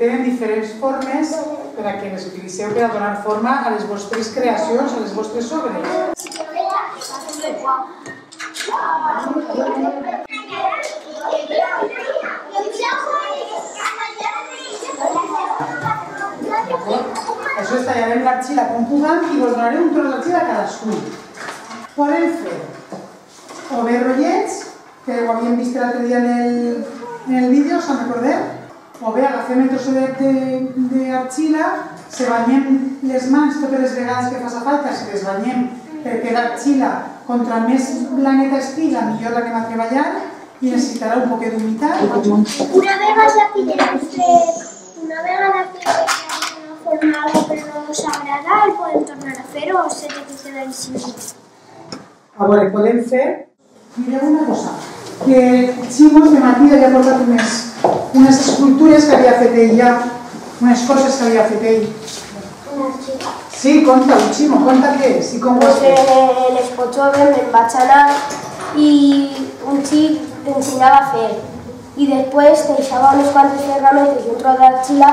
tenen diferents formes per a que les utilitzeu per a donar forma a les vostres creacions, a les vostres obres. Això és tallarem l'argila com puguem i vos donaré un tros d'argila a cadascun. Podem fer o bé rotllets, que ho havíem vist l'altre dia en el vídeo, se'n recordeu? O bé agafem el trosset d'argila, se banyem les mans totes les vegades que faci falta, si les banyem perquè l'argila, contra més blanqueta estiga, millor l'anem a treballar i necessitarà un poquet d'humitat. Una vegada que forma algo però no us agrada, el podem tornar a fer o se té que quedar així? A veure, podem fer... Mireu una cosa, que Ximo de matí havia portat unes escultures que havia fet ell ja, unes coses que havia fet ell. Sí, conta-ho, Ximo, conta què és i com ho has fet. En les potxoves me'n vaig anar i un xic t'ensenyava a fer. I després te deixava unes quantes ferramentes i un tros d'argila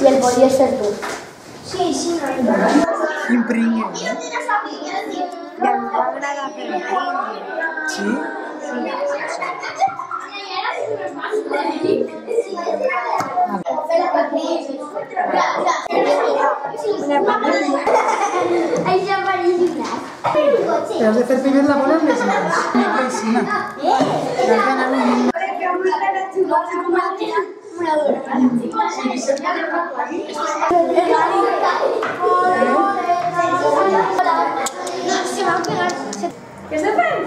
i el podies fer tu. Sí, no. Imprimir, I a mi m'agrada fer imprimir. Sí? Això pareix un gat. Però has de fer primer la bola amb les mans. Què està fent?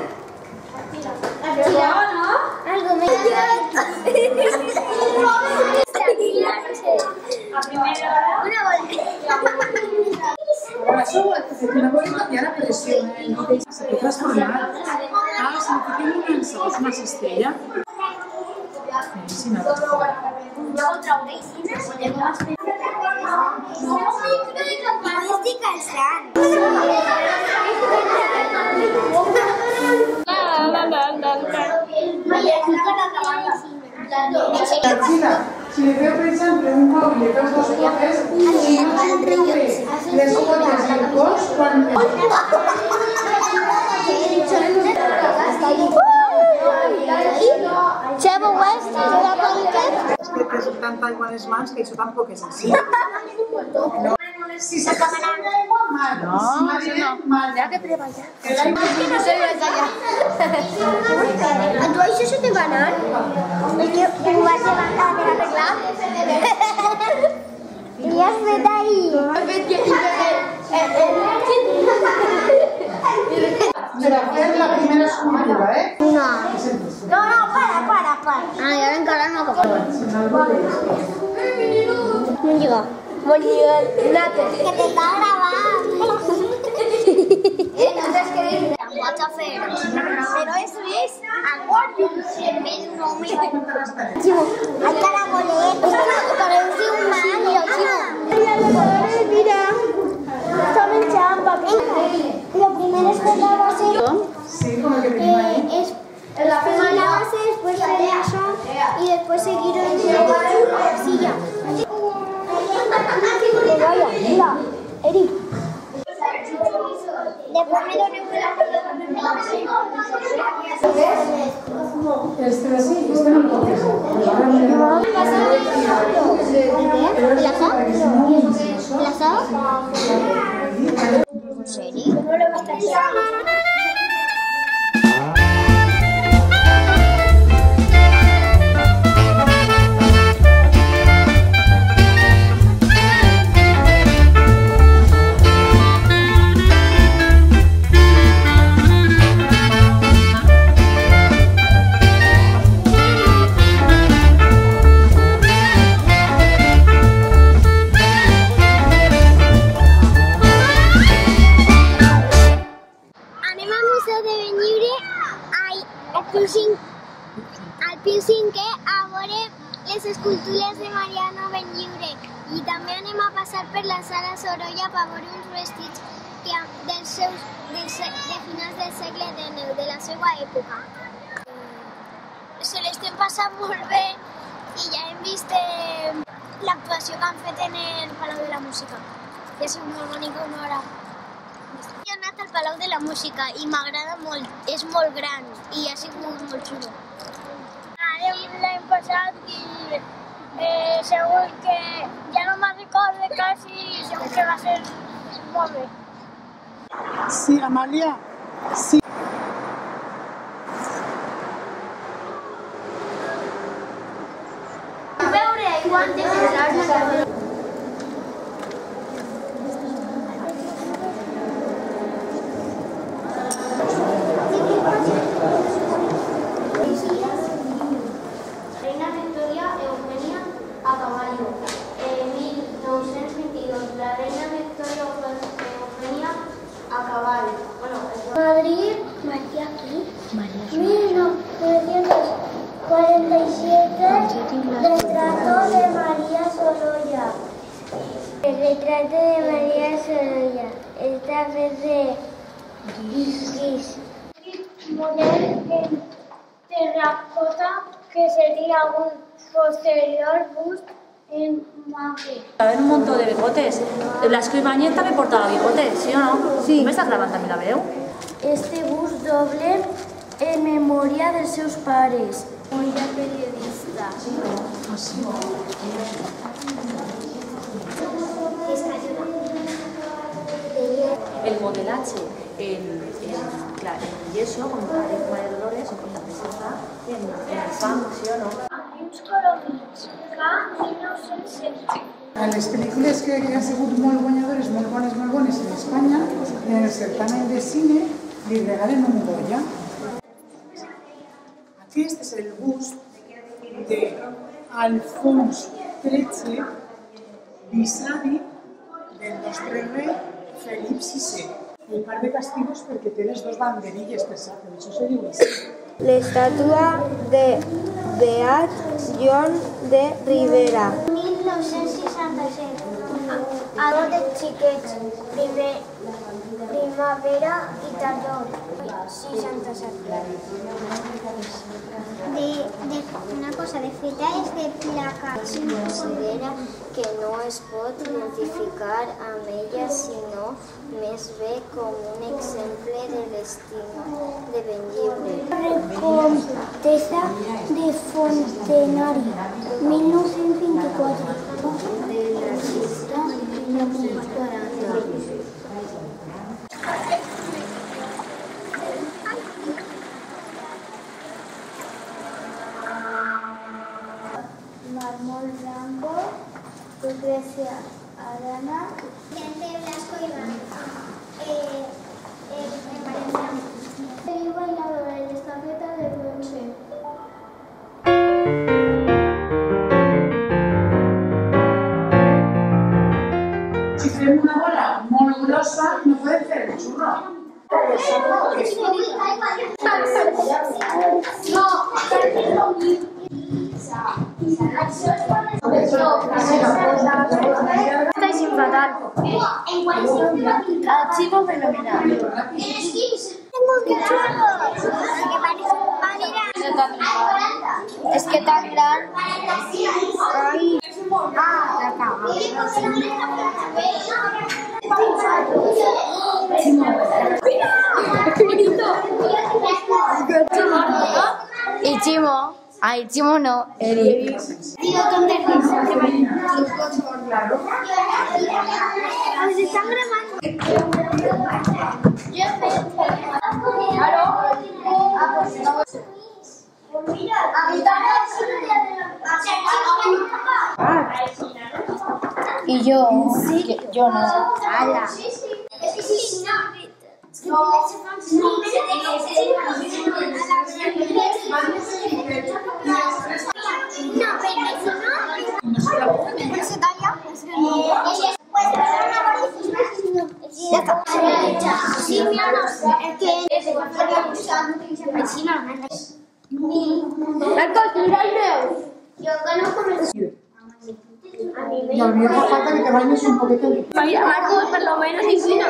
Argila, no? Algo més. Una bola. Això ho has fet una bola i ara pressió. Se pot transformar. Ah, si me fiquem una ençà, és una cistella. Sí, no. Otra vegina. Estic calçant. Argila, si li feu, per exemple, un cop i li feus dos potes, si no sempre fer les potes i el cos, quan... Xevo West, juga poliquet? És que tens tanta aigua a les mans que això tampoc és així. Si s'acabarà mal, No, ya que treballar. No sé, a tu això se te va anar? És que ho vas levantar per arreglar? Li has fet ahir? per a fer la primera escultura, No, para. Ai, ara encara no toca. No llega. Molt lligat. Que te està gravant. Entonces, ¿qué dices? Vaig a fer. Però eso es agua. No me... Chivo, hay caracoles. Parece un mango, chivo. Mira. Son en champa. Lo primero es que la base... Sí, com el que tenim ahí. La base, después hacer eso y después seguir en la silla. Vaya, mira, Eric. Después me doy Este de así, este no lo toques. al piu cinquè a veure les escultures de Mariano Benlliure i també anem a passar per la sala Sorolla per veure uns vestits de finals del segle XIX, de la seva època. Se l'estem passant molt bé i ja hem vist l'actuació que han fet en el Palau de la Música. I ha sigut molt bonica una hora. He anat al Palau de la Música i m'agrada molt, és molt gran i ha sigut molt xulo. Anàrem l'any passat i segur que ja no me'n recordo quasi i segur que va ser molt bé. Sí, Amàlia, sí. Veure quantes entrades Reina Victoria Eugenia a caballo. En 1922, la reina Victoria Eugenia a caballo. Madrid, María 1947, retrato de María Sorolla. El retrato de María Sorolla, esta vez de Gris. Poner en terracota, que sería un posterior bust en Madrid. Había un montón de bigotes. La escribañeta me portaba bigotes, ¿sí o no? Sí. ¿Me estás grabando también la veo? Este bust doble en memoria dels seus pares. Memoria periodista. El modelaje en yeso, con María Dolores, o con la princesa, en el fang, ¿sí o no? Arius Corovich, K. 1916. A les pel·lícules que han sigut molt guanyadores, molt bones en Espanya, en el certamen de cine li regalen un Goya. Aquest és el bust d'Alfons XIII, visadi del nostre rei Felip VI. El par de castigos perquè té les dos banderilles, per això se diu així. L'estàtua de Beat John de Rivera. 1967. Algo de xiquets. Primavera i tardor. 67. Una cosa de feta és de placa. Se considera que no es pot identificar amb ella, sinó més bé com un exemple de l'estima de Benlliure. Recomtessa de Fontenari, 1924. De l'artista Montparnasse. Mármol blanco, Lucrecia Arana, Vicente Blasco y Valencia. El bailador en estafeta de bronce. Si fem una bola molt grossa, no podem fer el xurro. Estáis sin fatal. Archivo fenomenal. Es que tan gran. Ay. La cama. ¡Qué bonito! Y Chimo. Ay, Chimo no, Eric. Están grabando. Y yo no. ¡Hala! Ya está. Marcos, mira el meu. Yo conozco Y al viejo falta que te bañes un poquito. Marcos, por lo menos ninguna.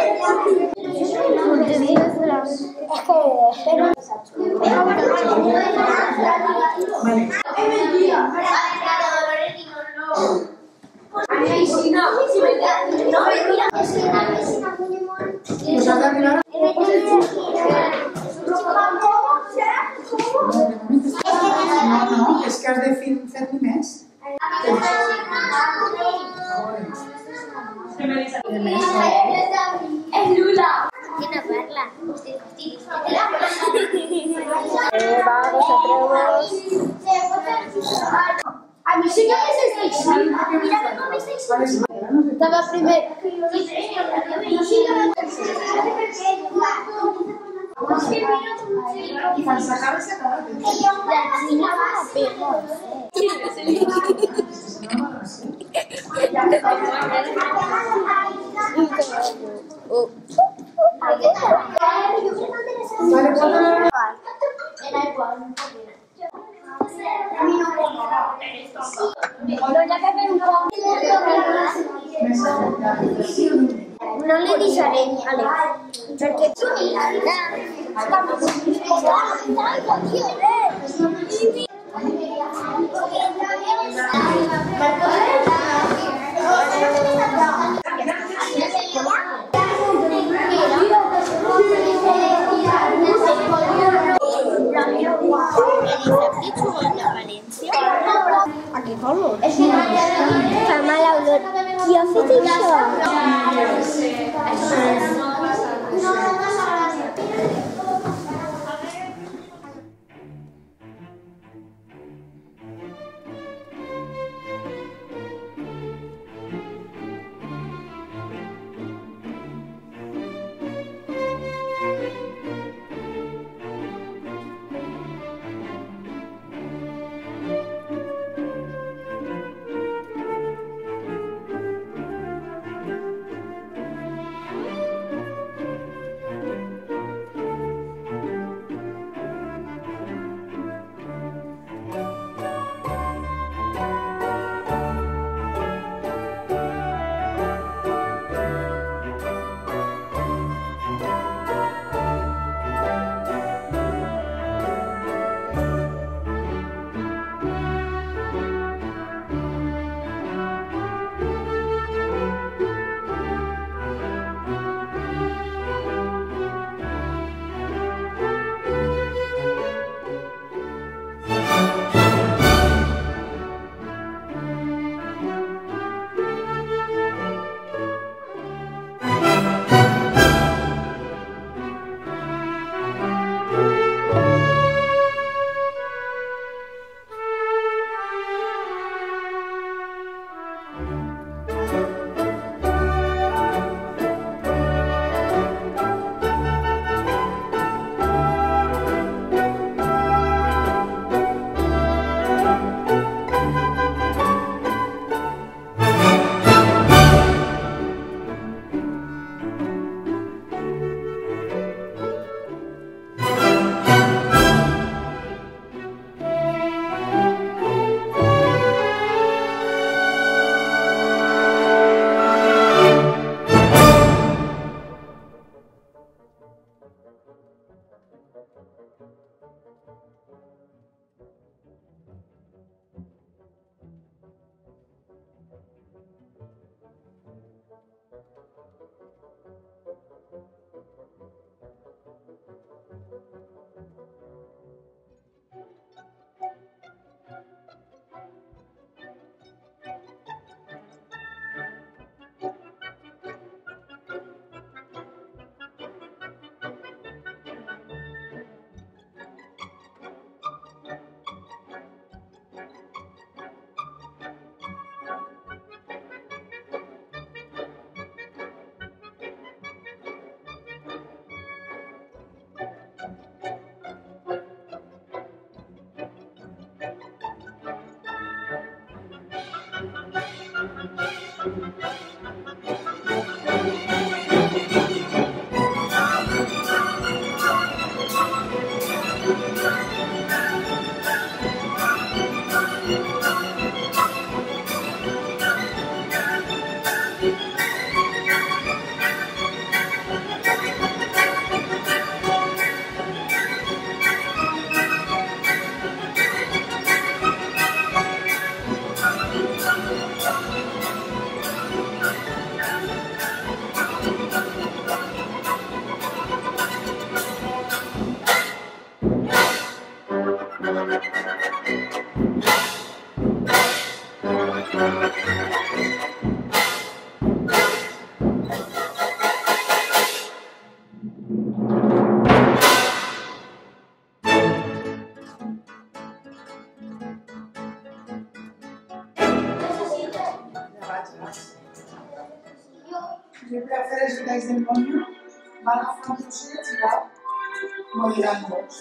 Vale. A mí sí que me estáis. Mira cómo me estáis. Estaba primero. Yo sí que me I quan s'acaba, s'acaba. Vale, ¿cuánto? No le deixaré, Ale, perquè tu A què fa olor? Fa mala olor. Qui ha fet això? yo voy a hacer els detalls del moño, va agafar un trosset i va modelando-los.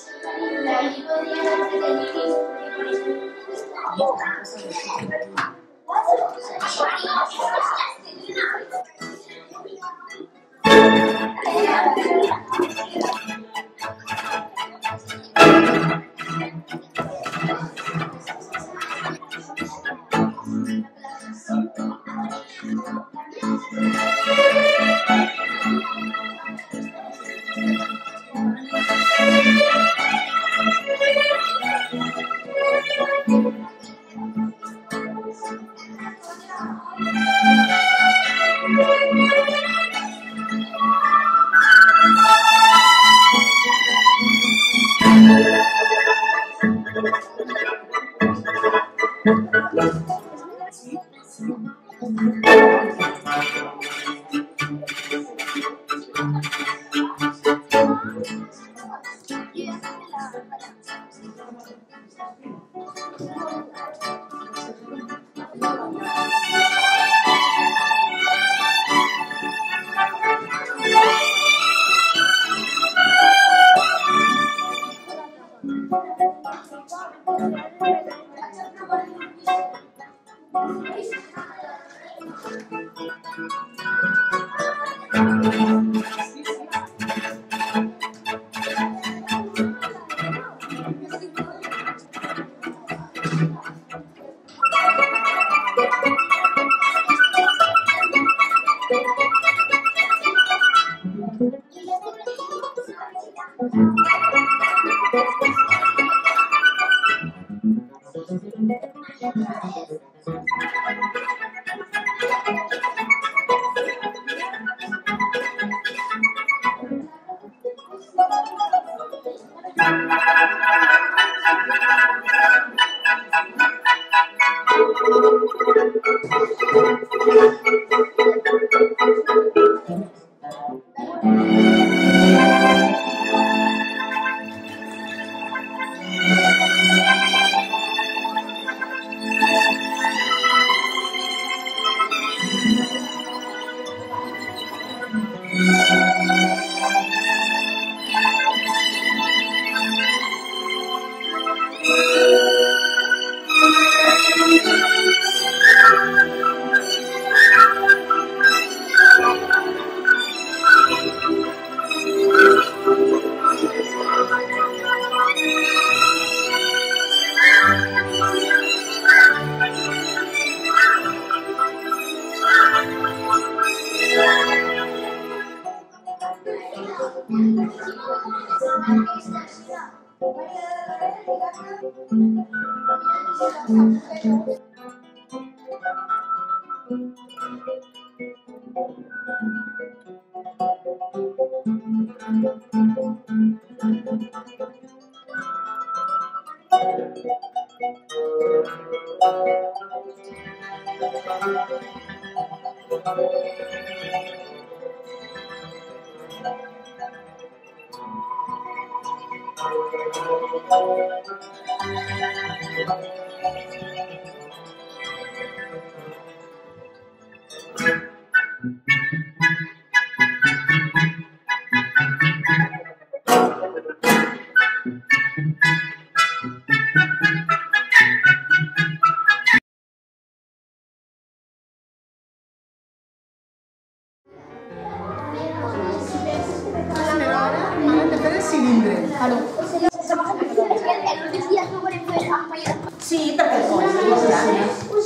Sí, perquè el coll és gran.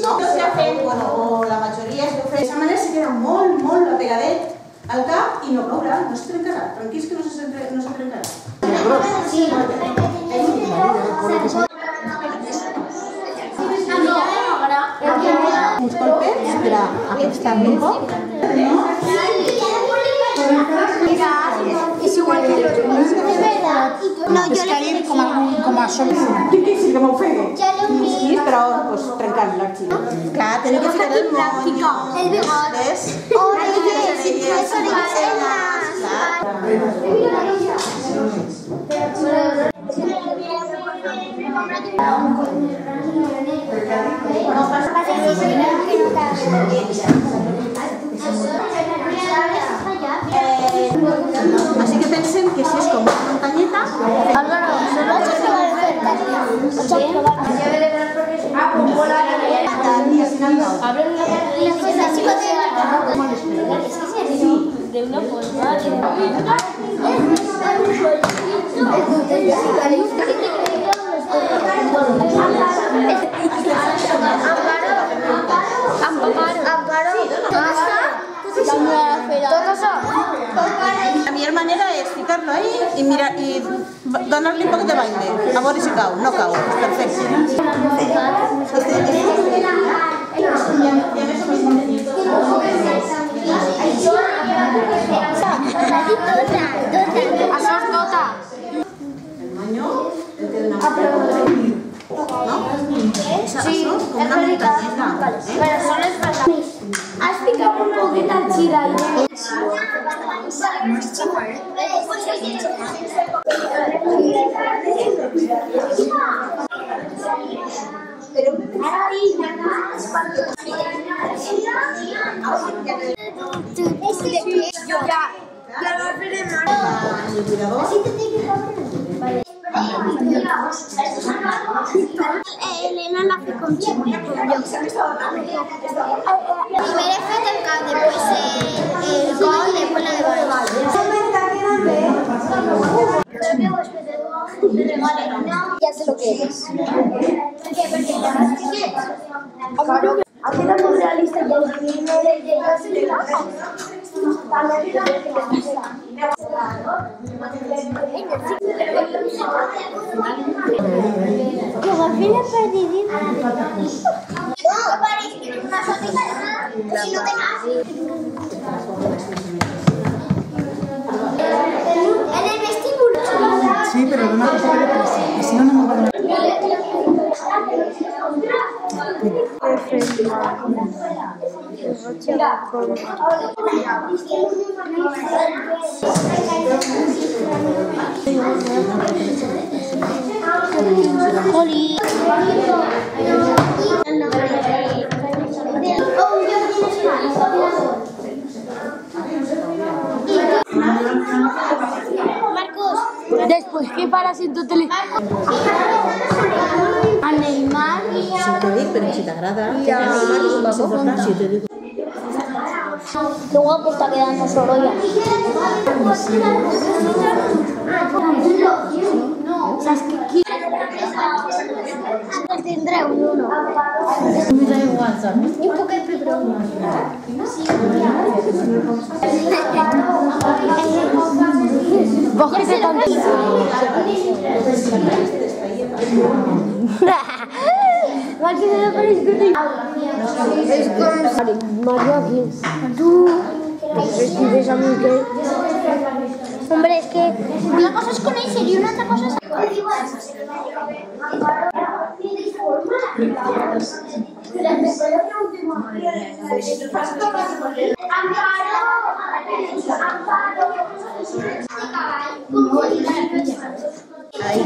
No s'ha fet, bueno, o la majoria es deu fer. D'aquesta manera se queda molt, molt apegadet al cap i no caurà, no es trencarà. Tranquils que no se trencarà. Sí. Uns colpets per a acostar-me un poc. Es igual que el otro. No, yo le caer com a sol. Difícil que m'ofegui. Ya lo Sí, però pues, trencant l'arxiu. Clar, tenim que ficar el práctica. El bigote. No pasa que no Así que pensen que si es como una montañeta... Álvaro, solo 8 que van a hacer. 8 que van a hacer. De una forma La millor manera és ficar-lo ahí i mirar i donar-li un poc de baile, a veure si cau, no cau, perfecte. Això és tota. El manyo el té d'una manera, no? Sí, com una muntanyeta. Però són les batalles. Has picat un poquet al xirall. Elena la fe con chico, con yo. Primero fue el cap, después el gol, después la de ya sé lo que es. Aquí estamos realistas ya en el vestíbulo. Sí, pero de una cosa que si no, no me va a dar. Marcos, Después, ¿qué paras en tu teléfono? A Neymar. Si te dic, però si t'agrada, que a Neymar és un papo important, si te dic. Qué guapo está quedando Sorolla. ¿Sabes qué? Tendré un 1. Me da igual, ¿sabes? Y un poquito de broma. Bájate tantito. ¿Qué se le parece? Es como Mario aquí. Tú escribes a Miguel. hombre, es que una cosa es con él serio y una otra cosa es Ahí,